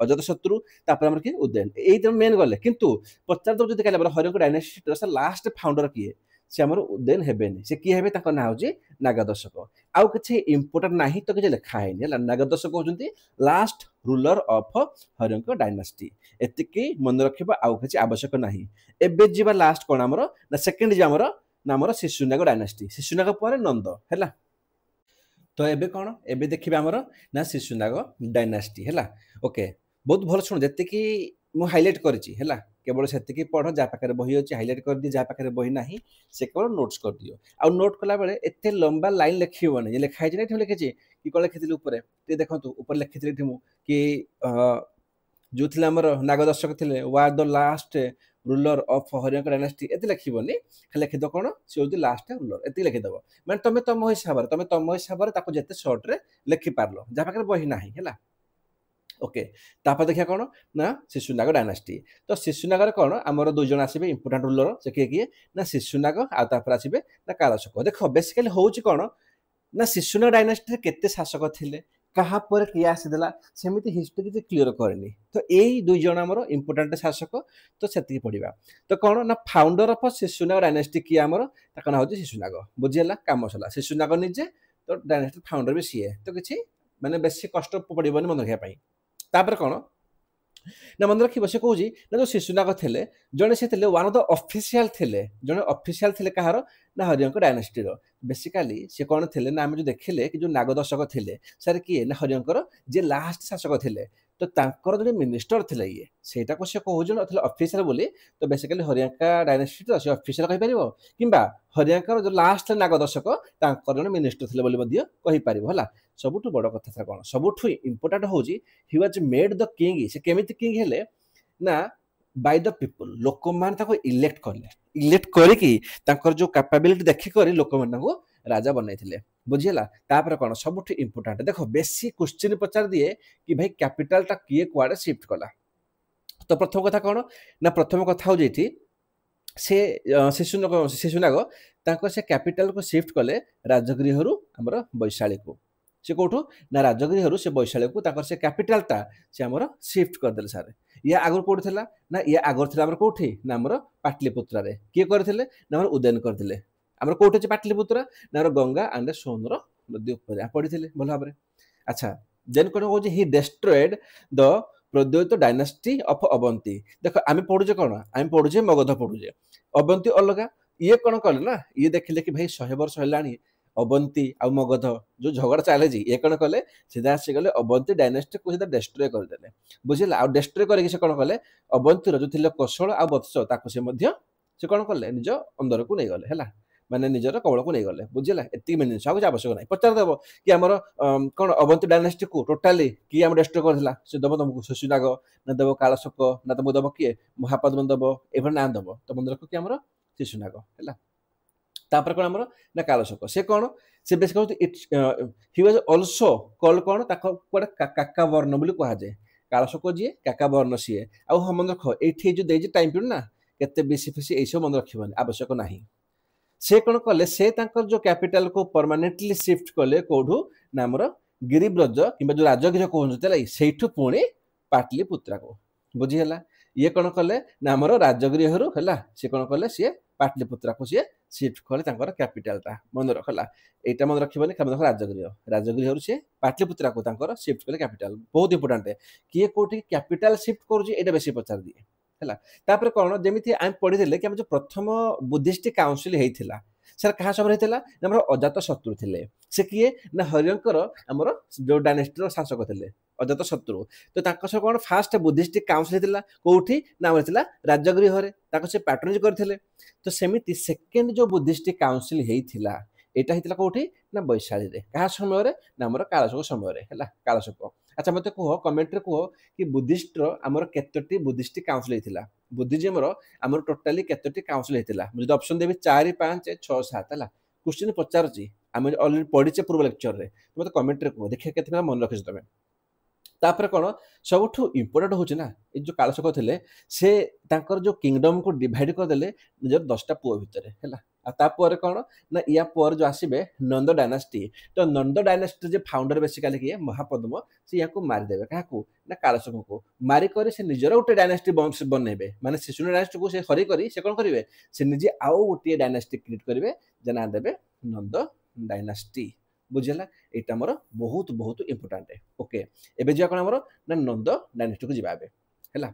अजात शत्रु तापर आमर किए उदयन ये मेन गले किंतु पचार दब जो हरिक डायनेस्टी सर लास्ट फाउंडर किए से आमर उदयन हेबेनि से किए हेबे ताको ना होची नागदशक आउ किछि इंपोर्टेंट नाही तो किछि लिखा हैनी हला नागदशक होचंती last ruler of Harik dynasty एतिकी मन रखिबा आउ किछि आवश्यक नाही एबे जीवा लास्ट कोन आमर ना सेकंड जे आमर ना आमर शिशुनाग डायनेस्टी शिशुनाग पर नंद हैला तो एबे कोन एबे देखिबे आमर ना शिशुनाग डायनेस्टी हैला ओके बहुत भल सुन जतिकी मु हाइलाइट करछि हैला केवल से पढ़ जहाँ पाखे बही अच्छी हाइलाइट कर दिए जहाँ पाखे बही ना से केवल नोट्स कर दियो आ नोट कला बेले एते लंबा लाइन लिखिबनी लिखाई ना लिखी कि कौन लिखी ऊपर देखो ऊपर लिखी कि जो थे आमर नागदर्शक थे was the last ruler of Harik dynasty एत लिखिबनी खाली लिखिद कौन सी हूँ लास्ट रूलर एत लिखिदेव मैंने तुम तुम हिसाब से जिते सर्ट्रे लिखिपार जहाँ पाखे बही ना है ओके तापर देखिए कौन ना शिशुनाग डायनेस्टी तो शिशुनागर कौन आमर 2 जन आसबे इंपोर्टेंट रूलर से किए किए ना शिशुनाग आपर आसबे ना कालशक देख बेसिकली हूँ कौन ना शिशुनाग डायनेस्टी केते शासक थिले कहा पर किए आसीदेला सेमिति हिस्ट्री किसी क्लियर करनी तो यही दुई जन आमर इंपोर्टाट शासक तो से पढ़ा तो कौन ना फाउंडर ऑफ शिशुनाग डायनेस्टी किए आमर ना हूँ शिशुनाग बुझीगला काम सला शिशुनाग निजे तो डायनेस्टी फाउंडर भी सीए तो किसी माने बेसी कष्ट पड़ोनी मन रखापी तापर कौन ना मन रख से कौन ना जो शिशुनाग थे जड़े से वन ऑफ द ऑफिशियल थे जड़े ऑफिशियल थे कहार ना हरिहर डायनेस्टी बेसिकाली से कौन थे ना आम जो देखिले कि जो नागदर्शक थे सर किए ना हरिहर जे लास्ट शासक थे तो तांकर जो मिनिस्टर थे ये सेटा को से कहते ऑफिशियल बोली तो बेसिकाली हरियांका डायनेस्टी तो से ऑफिशियल कहि परिबो किंबा हरियांकर जो लास्ट नागदर्शक तांकर जो मिनिस्टर थे बोली मध्य कहि परिबो हला सबुठु बड़ कथा कौन सबुठु इंपोर्टेंट होजी he was made the king से केमिति किंग हेले ना बाय द पीपल लोक मान ताको इलेक्ट करले इलेक्ट करिकी तांकर जो कैपेबिलिटी देखि करी लोक मान को राजा बनैथिले बुझीला तापर कौन सब इंपोर्टाट देख बेसी क्वेश्चन पचार दिए कि भाई कैपिटल टा किए कुआडे शिफ्ट कला तो प्रथम कथा कौन ना प्रथम कथा हो जेठी से शिशुनाग तांको से कैपिटल को शिफ्ट कले राजगृह हमर वैशाली को से कौटू ना राजगृह से वैशाली को तांकर से कैपिटल टा से हमर शिफ्ट कर देले सारे या आगर कोठी थला ना या आगर थला हमर कोठी ना हमर पाटलिपुत्रा रे किए करथिले ना हमर उदयन करथिले हमर कोठी छ पाटलिपुत्रा ना हमर गंगा एंड सोनर नदी ऊपर पड़ीथिले भल भाबरे अच्छा देन कोन हो जे he destroyed the Pradyot dynasty of Avanti देखो आमे पढुजे कोन आमे पढुजे मगध पढुजे अवंती अलगा ये कोन कले ना ये देखिले कि भाई 100 वर्ष हलानी अवंती आ मगध जो झगड़ा चले जी ये कौन कले सीधा आसी गले अवंती डायनेस्टी को सीधा डिस्ट्रॉय करदेले बुझिला आ डिस्ट्रॉय करके से कौन कले अवंती जो थिले कौशल आ वत्स ताको से मध्य से कौन कले निज अंदर को नहीं गले हैला माने निजर कवल को नहीं गले बुझिला एति मिनिट सब आवश्यक नहीं पचार देबो कि हमर कोन अवंती डायनेस्टी को टोटली कि हम डिस्ट्रॉय करथिला से दबो तुमको शिशुनाग ना दबो कालशक ना तुमको दबो किए महापद्म दबो एभर ना दबो तो मन रखो कि हमर शिशुनाग हैला तापर कोन हमर ना कालशक से कोन से बेस कहते it he was also called कोन ताको कोड काका वर्ण बोली कहा जाय कालशक जी काका वर्ण सीए आ हम मन रखो एठी जो देजे टाइम पीरियड ना केते बेसी फेसी एसो मन रखिबनी आवश्यक नाही से कौन कले से तांकर जो कैपिटल को परमानेंटली शिफ्ट कले कोठू ना हमर गिरिब्रज किबा जो राजगृह कहते सेठू पुणी पाटलिपुत्रा को बुझी हला ये कौन कले ना हमर राजगृह हला से कौन कले सी पाटलिपुत्रा को सी शिफ्ट कले तांकर कैपिटल ता मन रखला एटा मन रखिबनी हम राजगृह राजगृह से पाटलिपुत्रा को तांकर शिफ्ट कले कैपिटल बहुत इंपोर्टेंट है किए कोठी कैपिटल शिफ्ट करूजी एटा बेसी पचार दिए हैला तापर कोन जेमिति आम पढिथिले कि हम जो प्रथम बुद्धिस्ट काउंसिल हेइथिला सर कहा सब रहिथिला हमर अजात शत्रु थिले से किए ना हरिहर हमर जो डायनेस्टी शासक थिले अजात शत्रु तो ताको से कोन फास्ट बुद्धिस्ट काउंसिल हेतिला कोठी नाम रहिथिला राजगृह रे ताको से पैट्रोनेज करथिले तो सेमिति सेकंड जो बुद्धिस्ट काउंसिल हेइथिला एटा हेतिला कोठी ना वैशाली रे कहा समय रे ना हमर कालशक समय रे हैला कालशक अच्छा मत कह कमेंट रे कह कि बुद्धिस्ट आमर केतोटी बुद्धिस्ट काउंसिल हेतिला बुद्धिज्म रो आमर टोटली केतोटी काउंसिल हेतिला मुझे ऑप्शन देबी 4 5 6 7 हैला क्वेश्चन पचारची आम ऑलरेडी पढ़ीचे पूर्व लेक्चर रे मत कमेंट रे कह देखिए केतना मन रखिस तमे तापर कोन सबठु इंपोर्टेंट होचे ना ए जो कालशक थिले से तांकर जो किंगडम को डिवाइड कर देले निजर 10टा पुओ भितरे हैला आ तापर कोन ना या पर जो आसीबे नंद डायनेस्टी तो नंद डायनेस्टी जे फाउंडर बेसिकली किए महापद्म से याको मारि देबे काको ना कालशक को मारि करे से निजर उटे डायनेस्टी वंश बनेबे माने शिशुनाग डायनेस्टी को से हरि करी से कोन करिवे से निजे आउ उटे डायनेस्टी क्रिएट करिवे जना देबे नंद डायनेस्टी बुझला एटा हमर बहुत बहुत इंपोर्टेंट है ओके एबे जे कोन हमर ना नंद डायनेस्टी को जिबाबे हैला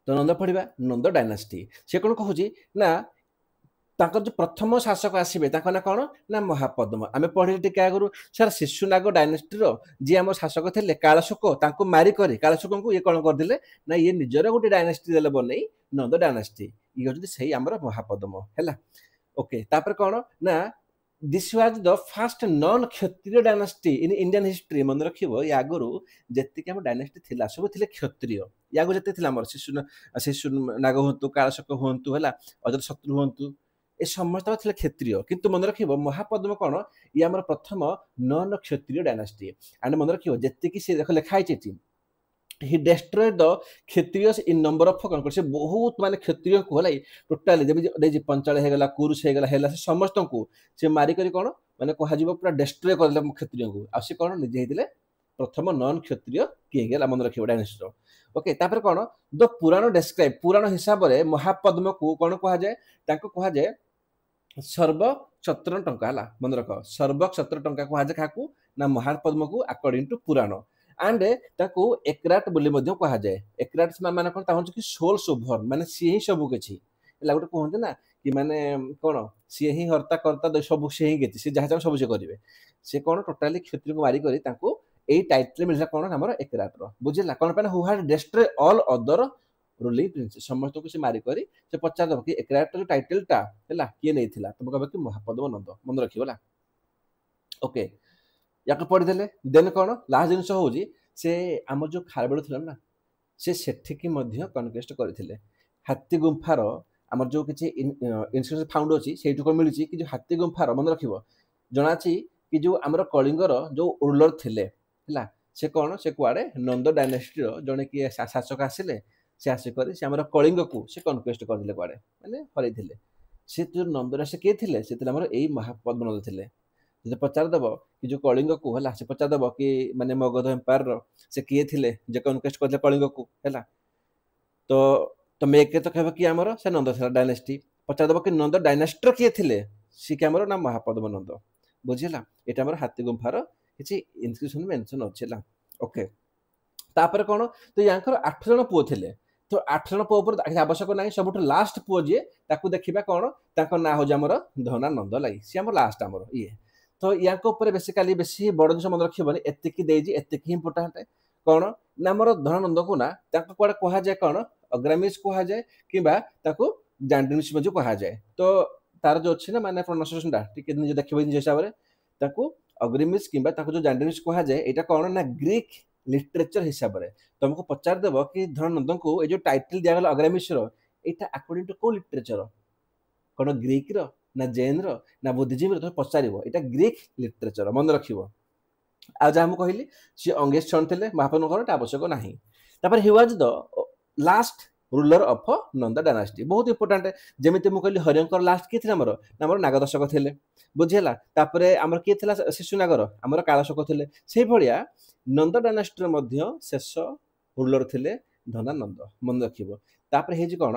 तो नंद पढ़िबा नंद डायनेस्टी से कोन कहूजी ना तांकर जो प्रथम शासक आसीबे तांकर ना कोन ना महापद्म आमे पढ़ि टिका गुरु सर शिशुनाग डायनेस्टी रो जे हमर शासक थिले कालशक तांको मारि करी कालशक को ये कोन कर दिले ना ये निजर गोटे डायनेस्टी देले बनै नंद डायनेस्टी ये जदी सही हमर महापद्म हैला ओके तापर कोन ना this was the first non Kshatriya dynasty in Indian history मन रखिबो या गुरु जति के हम डायनेस्टी थिला सब थिले क्षत्रिय या गो जति थिला हमर शिशुनाग होंतु कालशक होंतु हैला अजात शत्रु होंतु ए समस्त थिले क्षत्रिय किंतु मन रखिबो महापद्म कोन या हमर प्रथम नॉन क्षत्रिय डायनेस्टी एंड मन रखिबो जति कि से देख लिखाई छै he destroyed the kshatriyas in number of conquests से बहुत माने क्षत्रिय को हलाई टोटली देबी पंचाल हे गला कुरुश हे गला हेला से समस्त को से मारी करी कोन ମାନେ କୁହାଯିବ ପୁରା ଡେଷ୍ଟ୍ରୟ କରିଦେଲେ କ୍ଷତ୍ରିୟଙ୍କୁ। ଆଉ ସେ କ'ଣ ନିଜେ ହେଇଥିଲେ ପ୍ରଥମ ନନ୍ କ୍ଷତ୍ରିୟ କିଙ୍ଗ ହେଲା, ମନେ ରଖିବ ଡାଇନେଷ୍ଟିର। ଓକେ, ତାପରେ କ'ଣ ଦ ପୁରାଣ ଡେସ୍କ୍ରାଇବ୍, ପୁରାଣ ହିସାବରେ ମହାପଦ୍ମକୁ କ'ଣ କୁହାଯାଏ, ତାଙ୍କୁ କୁହାଯାଏ ସର୍ବକ୍ଷତ୍ର ଟଙ୍କା ହେଲା, ମନେ ରଖ ସର୍ବକ୍ଷତ୍ର ଟଙ୍କା କୁହାଯାଏ କାହାକୁ, ନା ମହାପଦ୍ମକୁ ଆକର୍ଡିଂ ଟୁ ପୁରାଣ। ଆଣ୍ଡ ତାକୁ ଏକରାଟ ବୋଲି ମଧ୍ୟ କୁହାଯାଏ। ଏକରାଟ ମାନେ କ'ଣ, ତା ହେଉଛି କି ସୋଲ୍ସ ଓଭର, ମାନେ ସିଏ ହିଁ ସବୁ କିଛି ହେଲା। ଗୋଟେ କୁହନ୍ତି ନା କି ମାନେ କ'ଣ, ସିଏ ହିଁ ହର୍ତ୍ତା କର୍ତ୍ତା ସବୁ ସିଏ ହିଁ କିଛି, ସେ ଯାହା ଚାହିଁବେ ସବୁ ସେ କରିବେ। ସେ କ'ଣ ଟୋଟାଲି କ୍ଷତ୍ରିୟକୁ ମାରିକରି ତାଙ୍କୁ ଏଇ ଟାଇଟଲ ମିଳିଲା କ'ଣ, ଆମର ଏକରାଟର। ବୁଝିଲା କ'ଣ ପାଇଁ, who had destroy all other ruling princes, ସମସ୍ତଙ୍କୁ ସେ ମାରିକରି ସେ ପଚାରିଦବ କି ଏକରାଟର ଯୋଉ ଟାଇଟଲଟା ହେଲା କିଏ ନେଇଥିଲା, ତମେ କହିବ କି ମହାପଦ୍ମ ନନ୍ଦ, ମନେ ରଖିବ ହେଲା। ଓକେ, ୟାକୁ ପଢିଦେଲେ। ଦେନ୍ କ'ଣ ଲାଷ୍ଟ ଜିନିଷ ହଉଛି ସେ ଆମର ଯୋଉ ଖାରବେଳ ଥିଲା ନା, ସେ ସେଠିକି ମଧ୍ୟ କନକ୍ୱେଷ୍ଟ କରିଥିଲେ। ହାତୀ ଗୁମ୍ଫାର ଆମର ଯୋଉ କିଛି ଇନସ୍କ୍ରିପସନ ଫାଉଣ୍ଡ ଅଛି, ସେଇଠୁ କ'ଣ ମିଳିଛି କି ଯୋଉ ହାତୀ ଗୁମ୍ଫାର, ମନେ ରଖିବ ଜଣାଅଛି କି ଯୋଉ ଆମର କଳିଙ୍ଗର ଯୋଉ ରୁଲର ଥିଲେ ହେଲା, ସେ କ'ଣ ସେ କୁଆଡେ ନନ୍ଦ ଡାଇନେଷ୍ଟିର ଜଣେ କିଏ ଶାସକ ଆସିଲେ, ସେ ଆସିକରି ସେ ଆମର କଳିଙ୍ଗକୁ ସେ କନକ୍ୱେଷ୍ଟ କରିଥିଲେ, କୁଆଡେ ମାନେ ହରେଇଥିଲେ। ସେ ଯୋଉ ନନ୍ଦରା ସେ କିଏ ଥିଲେ, ସେ ଥିଲେ ଆମର ଏଇ ମହାପଦ୍ମ ନନ୍ଦ ଥିଲେ। ଯଦି ପଚାରିଦବ କି ଯୋଉ କଳିଙ୍ଗକୁ ହେଲା, ସେ ପଚାରିଦବ କି ମାନେ ମଗଧ ଏମ୍ପାୟାରର ସେ କିଏ ଥିଲେ ଯେ କନକ୍ୱେଷ୍ଟ କରିଥିଲେ କଳିଙ୍ଗକୁ ହେଲା, ତ ତମେ ଏକେ ତ କହିବ କି ଆମର ସେ ନନ୍ଦ ଥିଲା ଡାଇନେଷ୍ଟି। ପଚାରିଦବ କି ନନ୍ଦ ଡାଇନେଷ୍ଟିର କିଏ ଥିଲେ, ସେ କି ଆମର ନା ମହାପଦ୍ମ ନନ୍ଦ। ବୁଝିଲା, ଏଇଟା ଆମର ହାତୀ ଗୁମ୍ଫାର କିଛି ଇନସ୍କ୍ରିପସନ ମେନସନ ଅଛି ହେଲା। ଓକେ, ତାପରେ କ'ଣ, ତ ୟାଙ୍କର 8 ଜଣ ପୁଅ ଥିଲେ। ତ 8 ଜଣ ପୁଅ ଉପରେ ଆବଶ୍ୟକ ନାହିଁ, ସବୁଠୁ ଲାଷ୍ଟ ପୁଅ ଯିଏ ତାକୁ ଦେଖିବା କ'ଣ, ତାଙ୍କ ନାଁ ହଉଛି ଆମର ଧନାନନ୍ଦ ଲାଗି, ସିଏ ଆମର ଲାଷ୍ଟ ଆମର ଇଏ। ତ ୟାଙ୍କ ଉପରେ ବେସିକାଲି ବେଶୀ ବଡ଼ ଜିନିଷ ମନେ ରଖିବନି, ଏତିକି ଦେଇଛି, ଏତିକି ଇମ୍ପୋର୍ଟାଣ୍ଟ। କ'ଣ ନା ଆମର ଧନାନନ୍ଦକୁ ନା ତାଙ୍କୁ କୁଆଡ଼େ କୁହାଯାଏ କ'ଣ, ଅଗ୍ରାମିସ୍ କୁହାଯାଏ କିମ୍ବା ତାକୁ ଜାଣ୍ଡିମିସ୍ ମଧ୍ୟ କୁହାଯାଏ। ତ ତାର ଯୋଉ ଅଛି ନା ମାନେ ପ୍ରନାଉନ୍ସିଏସନଟା ଟିକେ ନିଜେ ଦେଖିବ ନିଜ ହିସାବରେ, ତାକୁ ଅଗ୍ରିମିସ୍ କିମ୍ବା ତାକୁ ଯୋଉ ଜାଣ୍ଡିମିସ୍ କୁହାଯାଏ, ଏଇଟା କ'ଣ ନା ଗ୍ରୀକ୍ ଲିଟରେଚର ହିସାବରେ ତମକୁ ପଚାରିଦେବ କି ଧନାନନ୍ଦଙ୍କୁ ଏଇ ଯୋଉ ଟାଇଟଲ ଦିଆଗଲା ଅଗ୍ରାମିସ୍ର, ଏଇଟା ଆକର୍ଡିଂ ଟୁ କୋଉ ଲିଟରେଚର, କ'ଣ ଗ୍ରୀକ୍ର ନା ଜୈନର ନା ବୁଦ୍ଧିଜିବୀର, ତମେ ପଚାରିବ, ଏଇଟା ଗ୍ରୀକ୍ ଲିଟରେଚର, ମନେ ରଖିବ। ଆଉ ଯାହା ମୁଁ କହିଲି ସିଏ ଅଙ୍ଗେଜ ଛଣ ଥିଲେ, ମହାପଦ୍ମଙ୍କର ଏଟା ଆବଶ୍ୟକ ନାହିଁ। ତାପରେ he was the last ruler of Nanda dynasty, ବହୁତ ଇମ୍ପୋର୍ଟାଣ୍ଟ। ଯେମିତି ମୁଁ କହିଲି ହରିଙ୍କର ଲାଷ୍ଟ କିଏ ଥିଲେ, ଆମର ନା ଆମର ନାଗଦର୍ଶକ ଥିଲେ। ବୁଝିହେଲା, ତାପରେ ଆମର କିଏ ଥିଲା ଶିଶୁନାଗର, ଆମର କାଳଶୋକ ଥିଲେ। ସେଇଭଳିଆ ନନ୍ଦ ଡାଇନାଷ୍ଟିର ମଧ୍ୟ ଶେଷ ରୁଲର ଥିଲେ ଧନାନନ୍ଦ, ମନେ ରଖିବ। ତାପରେ ହେଇଛି କ'ଣ,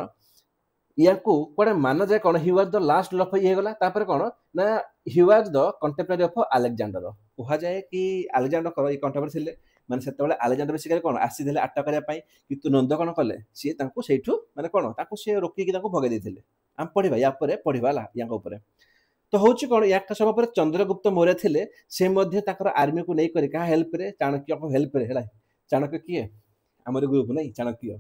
ୟାକୁ କୁଆଡ଼େ ମାନାଯାଏ କ'ଣ, he was the last ruler of ଇଏ ହେଇଗଲା। ତାପରେ କ'ଣ ନା he was the contemporary of Alexander, କୁହାଯାଏ କି ଆଲେକ୍ଜାଣ୍ଡର ଏଇ କଣ୍ଟେମ୍ପରାରୀ ଥିଲେ। ମାନେ ସେତେବେଳେ ଆଲେକ୍ଜାଣ୍ଡର ବେସିକାଲି କ'ଣ ଆସିଥିଲେ ଆଟାକ କରିବା ପାଇଁ, କିନ୍ତୁ ନନ୍ଦ କ'ଣ କଲେ, ସିଏ ତାଙ୍କୁ ସେଇଠୁ ମାନେ କ'ଣ ତାଙ୍କୁ ସିଏ ରୋକିକି ତାଙ୍କୁ ଭଗାଇ ଦେଇଥିଲେ। ଆମେ ପଢିବା ୟା ପରେ ପଢିବା ହେଲା ୟାଙ୍କ ଉପରେ। ତ ହଉଛି କ'ଣ, ୟାଙ୍କ ସମୟ ପରେ ଚନ୍ଦ୍ରଗୁପ୍ତ ମୌର୍ୟ ଥିଲେ, ସେ ମଧ୍ୟ ତାଙ୍କର ଆର୍ମିକୁ ନେଇକରି କାହା ହେଲ୍ପରେ, ଚାଣକ୍ୟଙ୍କ ହେଲ୍ପରେ ହେଲା। ଚାଣକ୍ୟ କିଏ, ଆମର ଗ୍ରୁପ ନାଇଁ ଚାଣକ୍ୟ।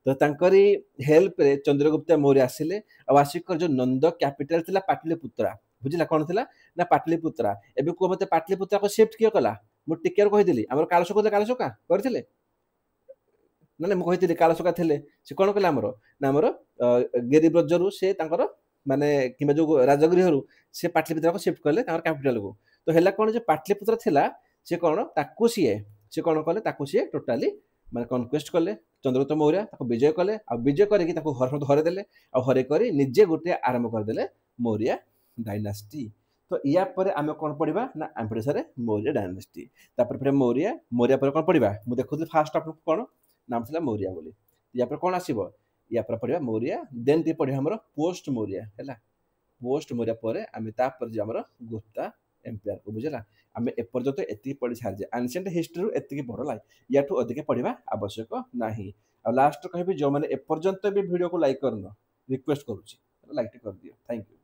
ତ ତାଙ୍କରି ହେଲ୍ପରେ ଚନ୍ଦ୍ରଗୁପ୍ତ ମୌର୍ୟ ଆସିଲେ, ଆଉ ଆସିକରି ଯୋଉ ନନ୍ଦ କ୍ୟାପିଟାଲ ଥିଲା ପାଟଲିପୁତ୍ରା। ବୁଝିଲା କ'ଣ ଥିଲା ନା ପାଟଲିପୁତ୍ରା। ଏବେ କୁହ ମତେ ପାଟଲିପୁତ୍ରାକୁ ଶିଫ୍ଟ କିଏ କଲା, ମୁଁ ଟିକେ କହିଥିଲି ଆମର କାଳଶୋକ ଥିଲେ, କାଳଶୋକା କରିଥିଲେ ନା, ମୁଁ କହିଥିଲି କାଳଶୋକା ଥିଲେ। ସେ କ'ଣ କଲେ ଆମର ନା ଆମର ଗିରିବ୍ରଜରୁ ସେ ତାଙ୍କର ମାନେ କିମ୍ବା ଯୋଉ ରାଜଗୃହରୁ ସେ ପାଟଲିପୁତ୍ରାକୁ ଶିଫ୍ଟ କଲେ ତାଙ୍କର କ୍ୟାପିଟାଲକୁ। ତ ହେଲା କ'ଣ ଯେ ପାଟଲିପୁତ୍ର ଥିଲା, ସେ କ'ଣ ତାକୁ ସିଏ କ'ଣ କଲେ, ତାକୁ ସିଏ ଟୋଟାଲି ମାନେ କନକ୍ୱେଷ୍ଟ କଲେ ଚନ୍ଦ୍ରଗୁପ୍ତ ମୌର୍ୟ, ତାକୁ ବିଜୟ କଲେ। ଆଉ ବିଜୟ କରିକି ତାକୁ ହରେଇ ଦେଲେ, ଆଉ ହରେଇ କରି ନିଜେ ଗୋଟେ ଆରମ୍ଭ କରିଦେଲେ ମୌର୍ୟ ଡାଇନାଷ୍ଟି। ତ ୟା ପରେ ଆମେ କ'ଣ ପଢିବା ନା ଆମେ ପଢିବା ମୌର୍ୟ ଡାଇନାଷ୍ଟି। ତାପରେ ମୌର୍ୟ ପରେ କ'ଣ ପଢିବା, ମୁଁ ଦେଖୁଥିଲି ଫାଷ୍ଟ ଆପଣଙ୍କୁ କ'ଣ ନାମ ଥିଲା ମୌର୍ୟ ବୋଲି। ୟା ପରେ କ'ଣ ଆସିବ, ୟା ପରେ ପଢିବା ମୌର୍ୟ, ଦେନ୍ ଟିକେ ପଢିବା ଆମର ପୋଷ୍ଟ ମୌର୍ୟ ହେଲା। ପୋଷ୍ଟ ମୌର୍ୟ ପରେ ଆମେ ତାପରେ ଯିବା ଆମର ଗୁପ୍ତା ଏମ୍ପାୟାରକୁ। ବୁଝିଲା, ଆମେ ଏପର୍ଯ୍ୟନ୍ତ ଏତିକି ପଢି ସାରିଛେ ଆନସିଏଣ୍ଟ ହିଷ୍ଟ୍ରିରୁ, ଏତିକି ପଢ ହେଲା, ୟାଠୁ ଅଧିକ ପଢିବା ଆବଶ୍ୟକ ନାହିଁ। ଆଉ ଲାଷ୍ଟ କହିବି, ଯୋଉମାନେ ଏପର୍ଯ୍ୟନ୍ତ ବି ଭିଡ଼ିଓକୁ ଲାଇକ୍ କରିନ, ରିକ୍ୱେଷ୍ଟ କରୁଛି ଲାଇକ୍ ଟେ କରିଦିଅ। Thank you.